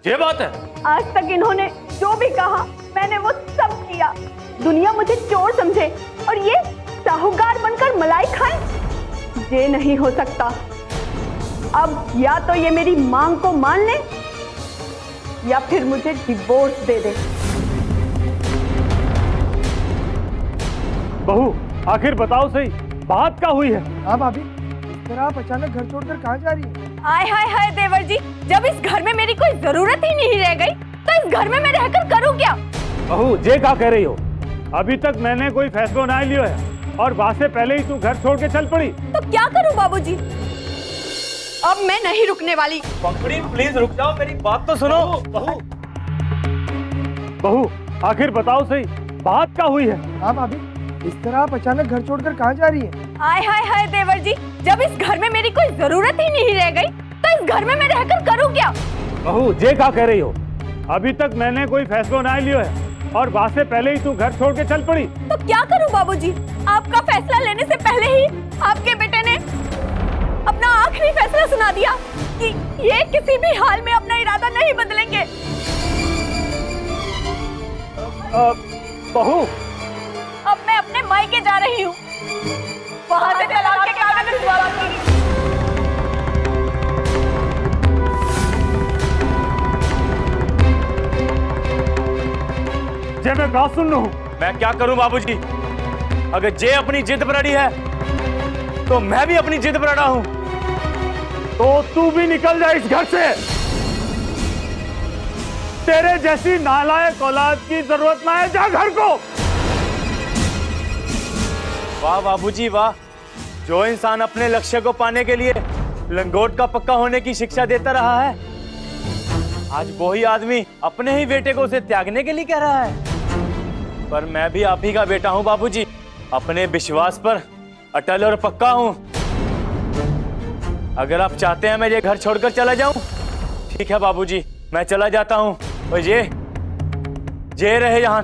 ये बात है। आज तक इन्होंने जो भी कहा मैंने वो सब किया। दुनिया मुझे चोर समझे और ये साहूकार बनकर मलाई खाए, ये नहीं हो सकता। अब या तो ये मेरी मांग को मान ले या फिर मुझे डिवोर्स दे दे। बहू आखिर बताओ सही, बात क्या हुई है? हाँ भाभी, इस तरह आप अचानक घर छोड़कर कहाँ जा रही है? हाय हाय हाय देवर जी, जब इस घर में मेरी कोई जरूरत ही नहीं रह गई तो इस घर में मैं रहकर करूँ क्या? बहू ये क्या कह रही हो? अभी तक मैंने कोई फैसला नहीं लिया है और वहाँ से पहले ही तू घर छोड़ के चल पड़ी। तो क्या करूँ बाबूजी? अब मैं नहीं रुकने वाली। पंखुड़ी प्लीज रुक जाओ, मेरी बात तो सुनो। बहू आखिर बताओ सही, बात क्या हुई है? हाँ भाभी, इस तरह आप अचानक घर छोड़कर कहाँ जा रही है? हाय हाय हाय देवर जी, जब इस घर में मेरी कोई जरूरत ही नहीं रह गई तो इस घर में मैं रहकर करूँ क्या? बहू ये क्या कह रही हो? अभी तक मैंने कोई फैसला नहीं लिया है और वहाँ से पहले ही तू घर छोड़ के चल पड़ी। तो क्या करूँ बाबूजी? आपका फैसला लेने से पहले ही आपके बेटे ने अपना आखिरी फैसला सुना दिया कि ये किसी भी हाल में अपना इरादा नहीं बदलेंगे। बहू अब मैं अपने मायके जा रही हूँ, वहाँ से तलाक के कागज भिजवा दूंगी। जे मैं बात सुन रहा हूँ। मैं क्या करूं बाबूजी? अगर जे अपनी जिद पर अड़ी है तो मैं भी अपनी जिद पर अड़ा हूं। तो तू भी निकल जा इस घर से। तेरे जैसी नालायक औलाद की जरूरत ना है, जा घर को। वाह बाबूजी वाह, जो इंसान अपने लक्ष्य को पाने के लिए लंगोट का पक्का होने की शिक्षा देता रहा है, आज वही आदमी अपने ही बेटे को उसे त्यागने के लिए कह रहा है। पर मैं भी आप ही का बेटा हूं बाबूजी, अपने विश्वास पर अटल और पक्का हूं। अगर आप चाहते हैं मैं ये घर छोड़कर चला जाऊं, ठीक है बाबूजी, मैं चला जाता हूं। और ये रहे यहाँ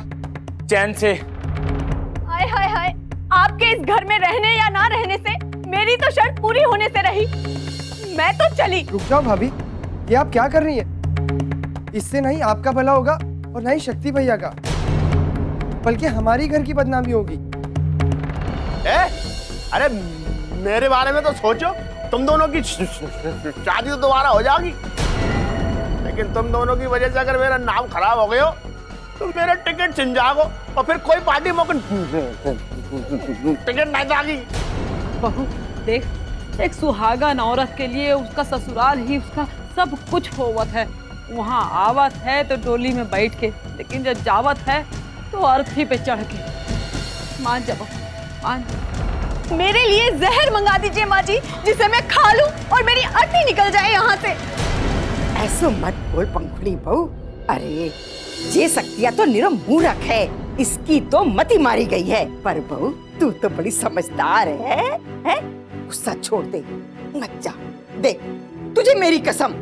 चैन से। हाय हाय हाय, आपके इस घर में रहने या ना रहने से मेरी तो शर्त पूरी होने से रही। मैं तो चली। रुक जाओ भाभी, ये आप क्या कर रही है? इससे नहीं आपका भला होगा और नहीं शक्ति भैया का, बल्कि हमारी घर की बदनामी होगी। अरे मेरे बारे में तो सोचो, तुम दोनों की शादी तो दोबारा हो जाएगी, लेकिन तुम दोनों की वजह से अगर मेरा नाम खराब हो गया तो मेरा टिकट छिन जाओ और फिर कोई पार्टी मौका टिकट नहीं जागी। बहू देख, एक सुहागन औरत के लिए उसका ससुराल ही उसका सब कुछ होवत है। वहाँ आवत है तो डोली में बैठ के, लेकिन जब जावत है तो अर्थी पे चढ़ के। मान जा बहू, मान। मेरे लिए जहर मंगा दीजिए माँ जी, जिसे मैं खा लूं और मेरी अर्थी निकल जाए यहाँ से। ऐसो मत बोल पंखुड़ी बहू। अरे ये शक्तियाँ तो निरम मूर्ख है, इसकी तो मति मारी गई है। पर बहू तू तो बड़ी समझदार है? गुस्सा छोड़ दे, मत जा। देख तुझे मेरी कसम,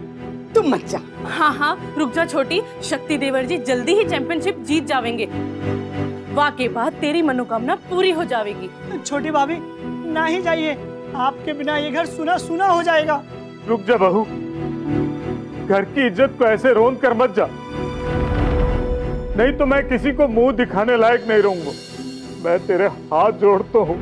तुम मत जा। हाँ हाँ रुक जा छोटी, शक्ति देवर जी जल्दी ही चैंपियनशिप जीत जावेंगे। वाह के बाद तेरी मनोकामना पूरी हो जाएगी। छोटी भाभी ना ही जाइए, आपके बिना ये घर सुना सुना हो जाएगा। रुक जा बहू, घर की इज्जत को ऐसे रोन कर मत जा, नहीं तो मैं किसी को मुंह दिखाने लायक नहीं रहूंगा। मैं तेरे हाथ जोड़ता हूँ,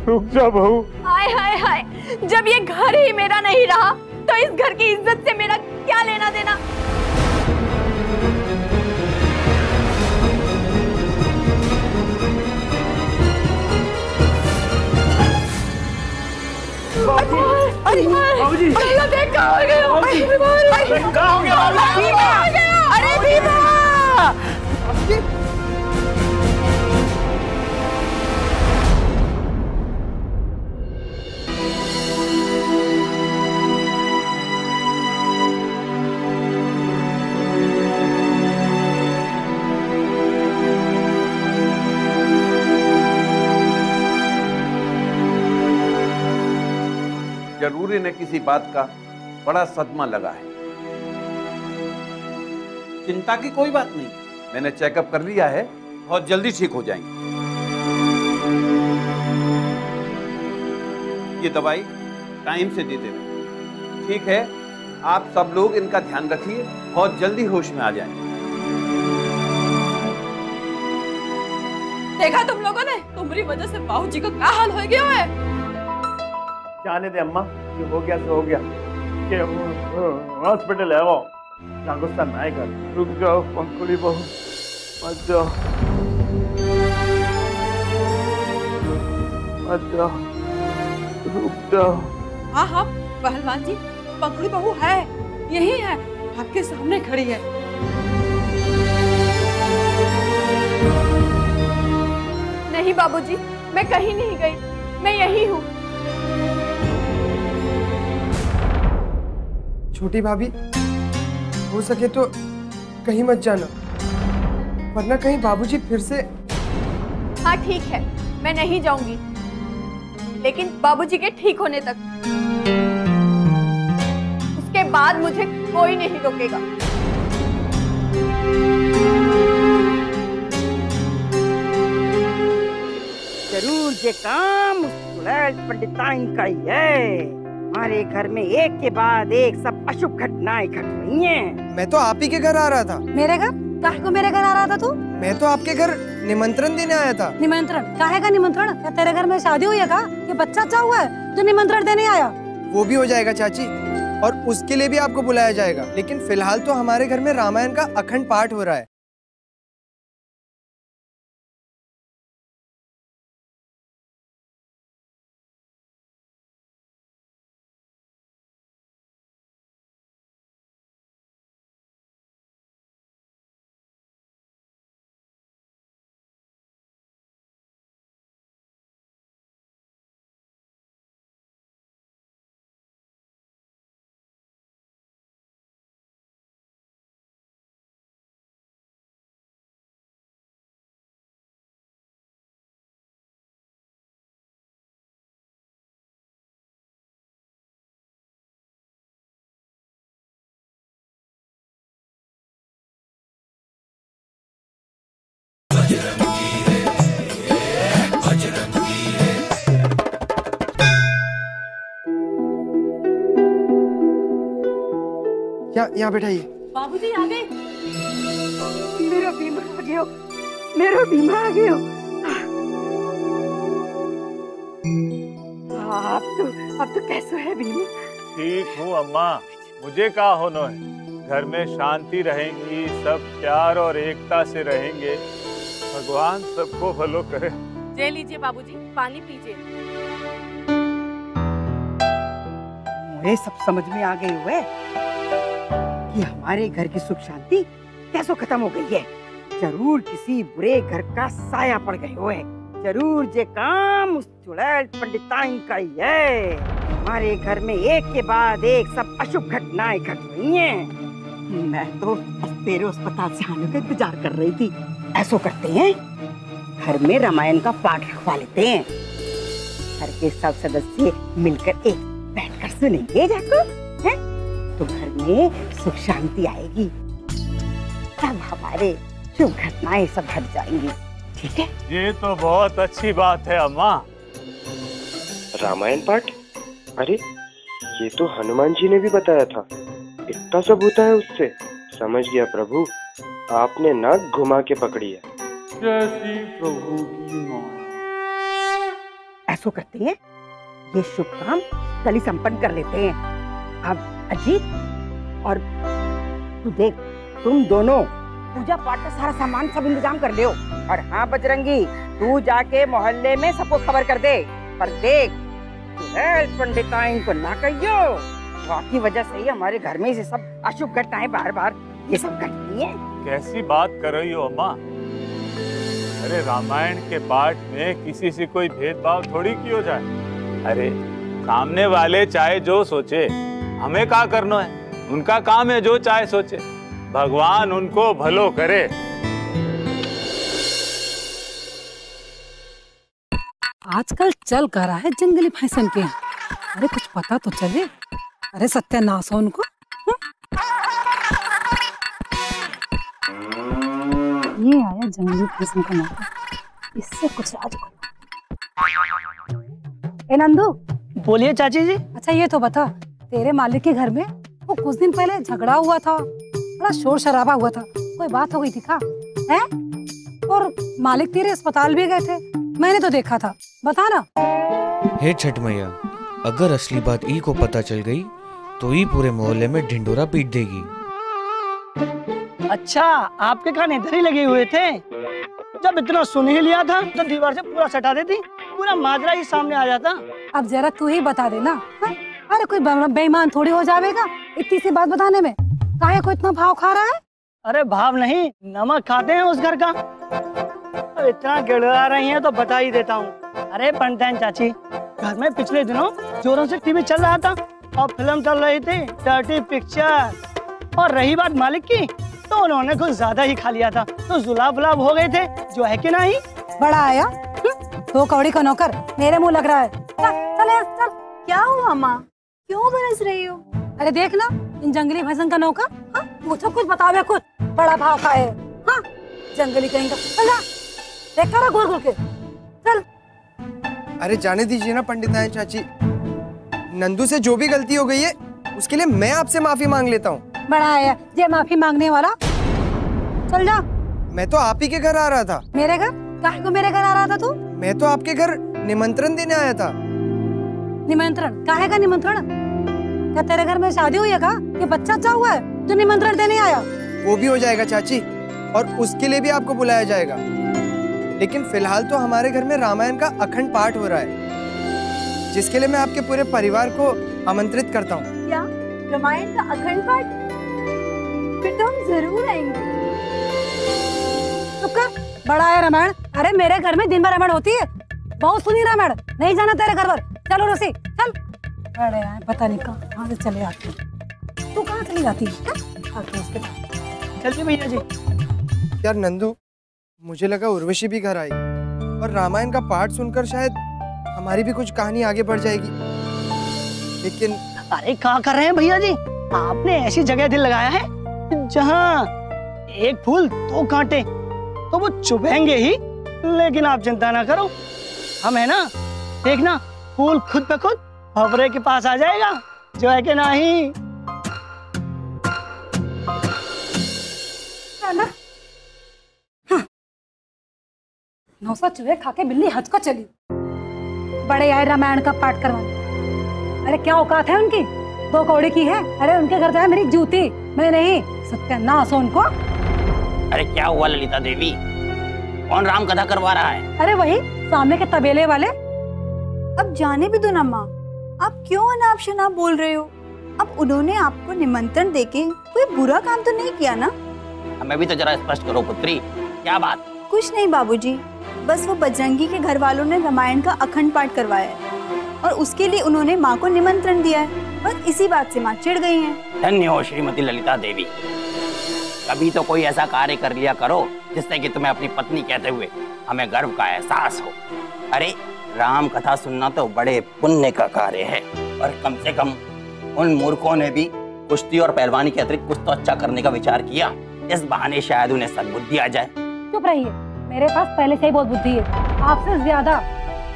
रुक जा बहू। हाय हाय हाय, जब ये घर ही मेरा नहीं रहा तो इस घर की इज्जत से मेरा क्या लेना देना। बाबूजी, देख कहाँ हो गया? कहाँ हो गया? अरे भीमा! जरूर इन्हें किसी बात का बड़ा सदमा लगा है। चिंता की कोई बात नहीं, मैंने चेकअप कर लिया है, बहुत जल्दी ठीक हो जाएंगे। की दवाई टाइम से देते रहे। ठीक है, आप सब लोग इनका ध्यान रखिए, बहुत जल्दी होश में आ जाएंगे। देखा तुम लोगों ने, तुम्हारी वजह से बाबूजी का क्या हाल हो गया है। जाने दे अम्मा, जो हो गया सो हो गया। के हॉस्पिटल है वो, ना गुस्सा ना कर। रुक जाओ पंखुड़ी बहू, मत जाओ, मत जाओ, रुक जाओ। हाँ हाँ पहलवान जी, पंखुड़ी बहू है, यही है, आपके सामने खड़ी है। नहीं बाबूजी, मैं कहीं नहीं गई, मैं यही हूँ। छोटी भाभी, हो सके तो कहीं मत जाना, वरना कहीं बाबूजी फिर से। हाँ ठीक है, मैं नहीं जाऊंगी, लेकिन बाबूजी के ठीक होने तक। उसके बाद मुझे कोई नहीं रोकेगा। जरूर ये काम पंडिताइन का ही है। हमारे घर में एक के बाद एक सब अशुभ घटनाएं घट रही हैं। मैं तो आप ही के घर आ रहा था। मेरे घर? काहे को मेरे घर आ रहा था तू? मैं तो आपके घर निमंत्रण देने आया था। निमंत्रण? काहे का निमंत्रण? क्या तेरे घर में शादी हुई है का? ये बच्चा अच्छा हुआ है जो निमंत्रण देने आया? वो भी हो जाएगा चाची, और उसके लिए भी आपको बुलाया जाएगा, लेकिन फिलहाल तो हमारे घर में रामायण का अखंड पाठ हो रहा है। यहाँ बैठाइए। बाबूजी आ गए। मेरा बीमा आ गया, मेरा बीमा आ गया। अब तो कैसे है बीमा? ठीक हूँ अम्मा, मुझे क्या होना है। घर में शांति रहेंगी, सब प्यार और एकता से रहेंगे। भगवान सबको भलो करे। ले लीजिए बाबूजी, पानी पीजिए। मुझे सब समझ में आ गई हुए कि हमारे घर की सुख शांति कैसे खत्म हो गई है। जरूर किसी बुरे घर का साया पड़ गए हुए। जरूर ये काम उस चुड़ैल पंडिताइन का ही है। हमारे घर में एक के बाद एक सब अशुभ घटनाएं घट रही हैं। मैं तो तेरे अस्पताल से आने का इंतजार कर रही थी। ऐसा करते हैं, घर में रामायण का पाठ रखवा लेते हैं। घर के सब सदस्य मिलकर एक बैठकर सुनेंगे जाकर, हैं? तो घर में सुख शांति आएगी, तब हमारे शुभ घटनाएं सब हट जाएंगी। ठीक है? ये तो बहुत अच्छी बात है अम्मा। रामायण पाठ? अरे ये तो हनुमान जी ने भी बताया था। इतना सब होता है उससे। समझ गया प्रभु, आपने नाक घुमा के पकड़ी है। जैसी प्रभु की मान। ऐसा करते हैं, ये शुभ काम कल ही संपन्न कर लेते हैं। अब अजीत और तू देख, तुम दोनों पूजा पाठ का सारा सामान सब इंतजाम कर लियो। और हाँ बजरंगी, तू जाके मोहल्ले में सबको खबर कर दे। पर देख, पंडिताइन को ना कहियो, आपकी वजह से ही हमारे घर में ये सब अशुभ घटनाएं बार बार ये सब घटती हैं। कैसी बात कर रही हो अम्मा? अरे रामायण के पाठ में किसी से कोई भेदभाव थोड़ी किया जाए। अरे सामने वाले चाहे जो सोचे, हमें क्या करना है? उनका काम है जो चाहे सोचे। भगवान उनको भलो करे। आजकल चल कर रहा है जंगली फैशन के। अरे कुछ पता तो चले। अरे सत्यानाश हो उनको। ये आया जंगली फैशन का मौका, इससे कुछ आज। ए नंदू, बोलिए चाची जी। अच्छा ये तो बता, तेरे मालिक के घर में वो कुछ दिन पहले झगड़ा हुआ था, बड़ा शोर शराबा हुआ था, कोई बात हो गई थी क्या? है? और मालिक तेरे अस्पताल भी गए थे, मैंने तो देखा था, बता ना। हे छठ मैया, अगर असली बात ई को पता चल गई तो ई पूरे मोहल्ले में ढिंडोरा पीट देगी। अच्छा, आपके कान इधर ही लगे हुए थे? जब इतना सुन ही लिया था तो दीवार से पूरा सटा देती, पूरा माजरा ही सामने आ जाता। अब जरा तू ही बता देना। हाँ? अरे कोई बेईमान थोड़ी हो जाएगा इतनी सी बात बताने में। काहे को इतना भाव खा रहा है? अरे भाव नहीं, नमक खाते हैं उस घर का। अब इतना गिड़गिड़ा रही हैं तो बता ही देता हूँ। अरे पंडिताइन चाची, घर में पिछले दिनों जोरों से टीवी चल रहा था और फिल्म चल रही थी डर्टी पिक्चर। और रही बात मालिक की, तो उन्होंने कुछ ज्यादा ही खा लिया था, तो जुलाब बुलाब हो गए थे, जो है कि नहीं। बड़ा आया तो कौड़ी का नौकर, मेरे मुंह लग रहा है। चल चल। क्या हुआ माँ, क्यों बरस रही हो? अरे देख ना इन जंगली भैंसन का नौकर। हाँ? मुझे कुछ बतावे, कुछ बड़ा भाव खाए। हाँ? जंगली कहेंगे। देखा ना घूर घूर के। चल। अरे जाने दीजिए ना पंडिताइन चाची, नंदू से जो भी गलती हो गई है उसके लिए मैं आपसे माफी मांग लेता हूँ। बड़ा आया ये माफी मांगने वाला। चल जा। मैं तो आप ही के घर आ रहा था। मेरे घर? काहे को मेरे घर आ रहा था तू? मैं तो आपके घर निमंत्रण देने आया था। निमंत्रण? काहे का निमंत्रण? क्या तेरे घर में शादी हुई है का? ये बच्चा अच्छा हुआ है जो निमंत्रण देने आया? वो भी हो जाएगा चाची, और उसके लिए भी आपको बुलाया जाएगा। लेकिन फिलहाल तो हमारे घर में रामायण का अखंड पाठ हो रहा है, जिसके लिए मैं आपके पूरे परिवार को आमंत्रित करता हूँ। क्या रामायण का अखंड पाठ? फिर तो हम जरूर आएंगे। चुप कर, बड़ा है रामायण। अरे मेरे घर में दिन भर रामायण होती है, बहुत सुनी रामायण। नहीं जाना तेरे घर पर। चलो रसी चल। बड़े आए पता नहीं कहाँ से चले आते। तू कहाँ चली जाती है? चलिए भैया जी। यार नंदू, मुझे लगा उर्वशी भी घर आई और रामायण का पाठ सुनकर शायद हमारी भी कुछ कहानी आगे बढ़ जाएगी, लेकिन अरे क्या कर रहे हैं भैया जी? आपने ऐसी जगह दिल लगाया है जहाँ एक फूल दो कांटे, तो वो चुभेंगे ही। लेकिन आप चिंता ना करो, हम है ना, देखना फूल खुद ब खुद भंवरे के पास आ जाएगा, जो है कि नहीं। नौसा चूहे खा के बिल्ली हज को चली। बड़े आए रामायण का पाठ करवाने। अरे क्या औकात है उनकी? दो कौड़ी की है। अरे उनके घर जाए मेरी जूती, मैं नहीं। सत्यानाश हो उनको। अरे क्या हुआ ललिता देवी, कौन राम कथा करवा रहा है? अरे वही सामने के तबेले वाले। अब जाने भी दो ना माँ, आप क्यों अनाप शनाप बोल रहे हो? अब उन्होंने आपको निमंत्रण देके कोई बुरा काम तो नहीं किया ना? हमें भी तो जरा स्पष्ट करो पुत्री, क्या बात? कुछ नहीं बाबूजी, बस वो बजरंगी के घर वालों ने रामायण का अखंड पाठ करवाया है और उसके लिए उन्होंने माँ को निमंत्रण दिया है। बस इसी बात से माँ चिढ़ गई हैं। धन्य हो श्रीमती ललिता देवी, कभी तो कोई ऐसा कार्य कर लिया करो जिससे कि तुम्हें अपनी पत्नी कहते हुए हमें गर्व का एहसास हो। अरे राम कथा सुनना तो बड़े पुण्य का कार्य है, और कम से कम उन मूर्खों ने भी कुश्ती और पहलवानी के अतिरिक्त कुछ तो अच्छा करने का विचार किया। इस बहाने शायद उन्हें सद्बुद्धि आ जाए। चुप रहिए, मेरे पास पहले से ही बहुत बुद्धि है, आपसे ज्यादा।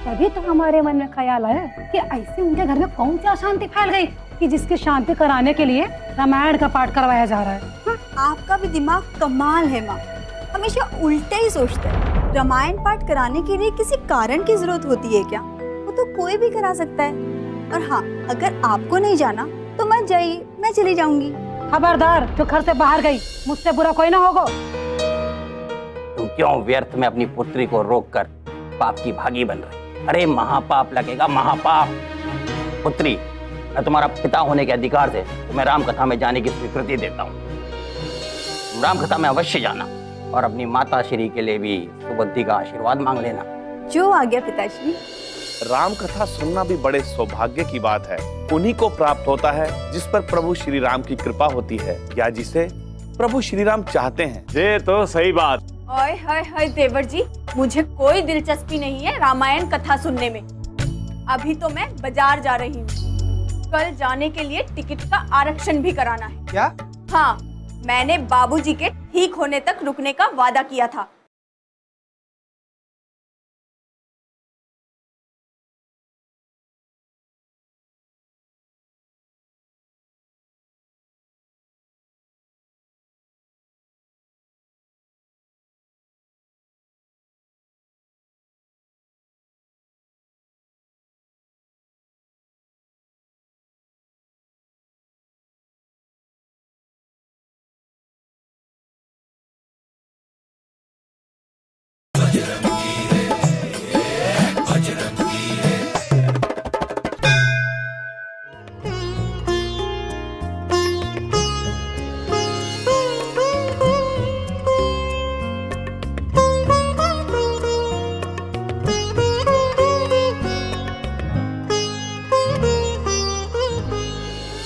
तभी तो हमारे मन में ख्याल आया कि ऐसे उनके घर में कौन सी अशांति फैल गई कि जिसकी शांति कराने के लिए रामायण का पाठ करवाया जा रहा है। आपका भी दिमाग कमाल है माँ, हमेशा उल्टे ही सोचते हैं। रामायण पाठ कराने के लिए किसी कारण की जरूरत होती है क्या? वो तो कोई भी करा सकता है। और हाँ, अगर आपको नहीं जाना तो मत जाइए, मैं चली जाऊंगी। खबरदार, जो घर से बाहर गई मुझसे बुरा कोई ना होगा। तुम क्यों व्यर्थ में अपनी पुत्री को रोककर पाप की भागी बन रही? अरे महापाप लगेगा, महापाप। पुत्री, मैं तुम्हारा पिता होने के अधिकार से तुम्हें राम कथा में जाने की स्वीकृति देता हूँ। तुम राम कथा में अवश्य जाना और अपनी माता श्री के लिए भी सुबुद्धि का आशीर्वाद मांग लेना। जो आ गया पिताश्री। राम कथा सुनना भी बड़े सौभाग्य की बात है। उन्हीं को प्राप्त होता है जिस पर प्रभु श्री राम की कृपा होती है, या जिसे प्रभु श्री राम चाहते हैं। ये तो सही बात। ओए हाय हाय देवर जी, मुझे कोई दिलचस्पी नहीं है रामायण कथा सुनने में। अभी तो मैं बाजार जा रही हूँ, कल जाने के लिए टिकट का आरक्षण भी कराना है। क्या? हाँ, मैंने बाबूजी के ठीक होने तक रुकने का वादा किया था।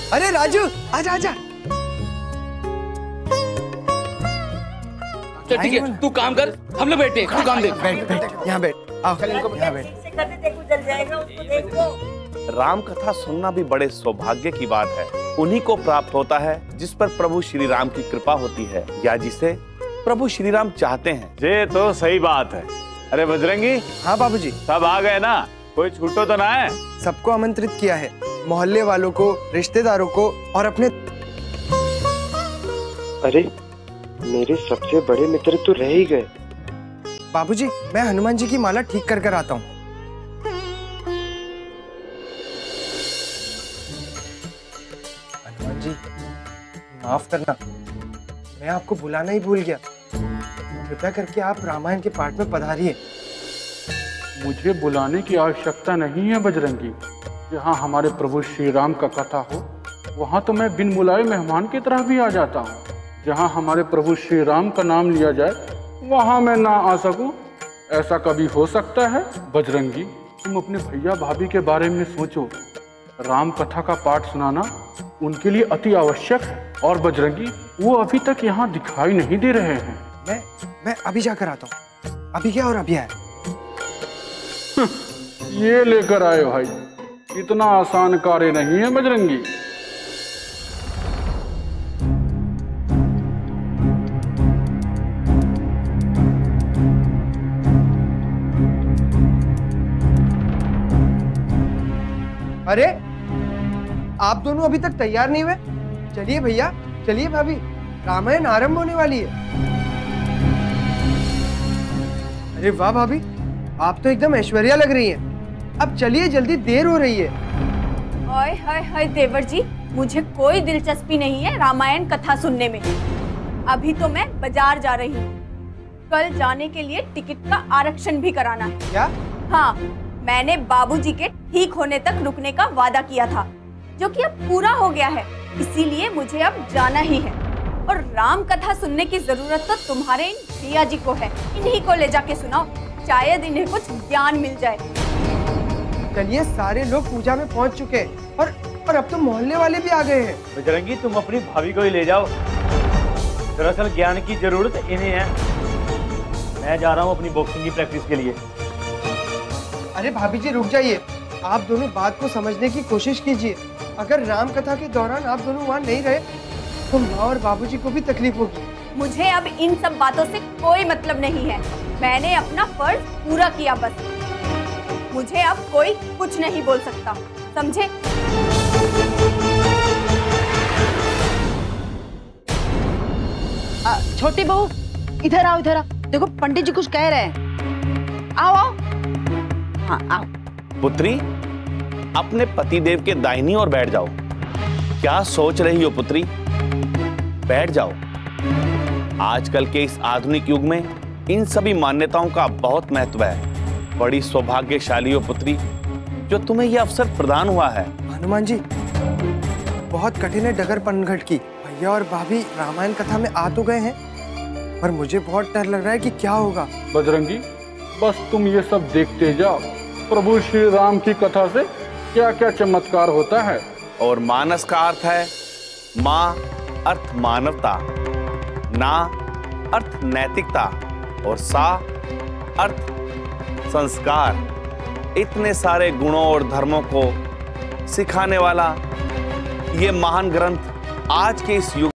अरे राजू, आजा आजा। चल ठीक है, तू काम कर, हम लोग बैठे, तू काम देख। बैठ बैठ, यहाँ बैठ, आओ यहाँ बैठ। राम कथा सुनना भी बड़े सौभाग्य की बात है। उन्हीं को प्राप्त होता है जिस पर प्रभु श्री राम की कृपा होती है, या जिसे प्रभु श्री राम चाहते हैं। ये तो सही बात है। अरे बजरंगी। हाँ बाबूजी। सब आ गए ना? कोई छूटो तो ना है? सबको आमंत्रित किया है, मोहल्ले वालों को, रिश्तेदारों को और अपने। अरे मेरे सबसे बड़े मित्र तो रह ही गए। बाबूजी, मैं हनुमान जी की माला ठीक कर कर आता हूँ। हनुमान जी, माफ करना, मैं आपको बुलाना ही भूल गया। कृपया करके आप रामायण के पाठ में पधारिए। मुझे बुलाने की आवश्यकता नहीं है बजरंगी। जहाँ हमारे प्रभु श्री राम का कथा हो, वहाँ तो मैं बिन बुलाए मेहमान की तरह भी आ जाता हूँ। जहाँ हमारे प्रभु श्री राम का नाम लिया जाए, वहाँ मैं ना आ सकूं, ऐसा कभी हो सकता है? बजरंगी, तुम अपने भैया भाभी के बारे में सोचो। राम कथा का पाठ सुनाना उनके लिए अति आवश्यक है। और बजरंगी, वो अभी तक यहाँ दिखाई नहीं दे रहे हैं। मैं अभी जाकर आता हूँ। अभी क्या और अभी आया। ये लेकर आए भाई, इतना आसान कार्य नहीं है बजरंगी। अरे आप दोनों अभी तक तैयार नहीं हुए? चलिए भैया, चलिए भाभी, रामायण आरंभ होने वाली है। अरे वाह भाभी, आप तो एकदम ऐश्वर्या लग रही हैं। अब चलिए जल्दी, देर हो रही है। हाय हाय हाय देवर जी, मुझे कोई दिलचस्पी नहीं है रामायण कथा सुनने में। अभी तो मैं बाजार जा रही हूँ। कल जाने के लिए टिकट का आरक्षण भी कराना है। क्या? हाँ, मैंने बाबूजी के ठीक होने तक रुकने का वादा किया था, जो कि अब पूरा हो गया है। इसीलिए मुझे अब जाना ही है। और राम कथा सुनने की जरूरत तो तुम्हारे इन भैया जी को है। इन्हीं को ले जाके सुनाओ, शायद इन्हें कुछ ज्ञान मिल जाए। चलिए, सारे लोग पूजा में पहुंच चुके हैं और अब तो मोहल्ले वाले भी आ गए हैं। बजरंगी, तुम अपनी भाभी को ही ले जाओ। दरअसल ज्ञान की जरूरत इन्हें है। मैं जा रहा हूँ अपनी बॉक्सिंग की प्रैक्टिस के लिए। अरे भाभी जी, रुक जाइए। आप दोनों बात को समझने की कोशिश कीजिए। अगर राम कथा के दौरान आप दोनों वहाँ नहीं रहे तो माँ और बाबूजी को भी तकलीफ होगी। मुझे अब इन सब बातों से कोई मतलब नहीं है। मैंने अपना फर्ज पूरा किया बस। मुझे अब कोई कुछ नहीं बोल सकता, समझे? छोटी बहू, इधर आओ, इधर आओ। देखो पंडित जी कुछ कह रहे हैं। आओ आओ। हाँ आओ। पुत्री, अपने पतिदेव के दाहिनी ओर बैठ जाओ। क्या सोच रही हो पुत्री? बैठ जाओ। आजकल के इस आधुनिक युग में इन सभी मान्यताओं का बहुत महत्व है। बड़ी सौभाग्यशाली हो पुत्री, जो तुम्हें यह अवसर प्रदान हुआ है। हनुमान जी, बहुत कठिन है डगर पनघट की। भैया और भाभी रामायण कथा में आ तो गए हैं, पर मुझे बहुत डर लग रहा है कि क्या होगा। बजरंगी, बस तुम ये सब देखते जाओ। प्रभु श्री राम की कथा से क्या क्या चमत्कार होता है। और मानस का अर्थ है माँ अर्थ मानवता, ना अर्थ नैतिकता और सा अर्थ संस्कार। इतने सारे गुणों और धर्मों को सिखाने वाला ये महान ग्रंथ आज के इस युग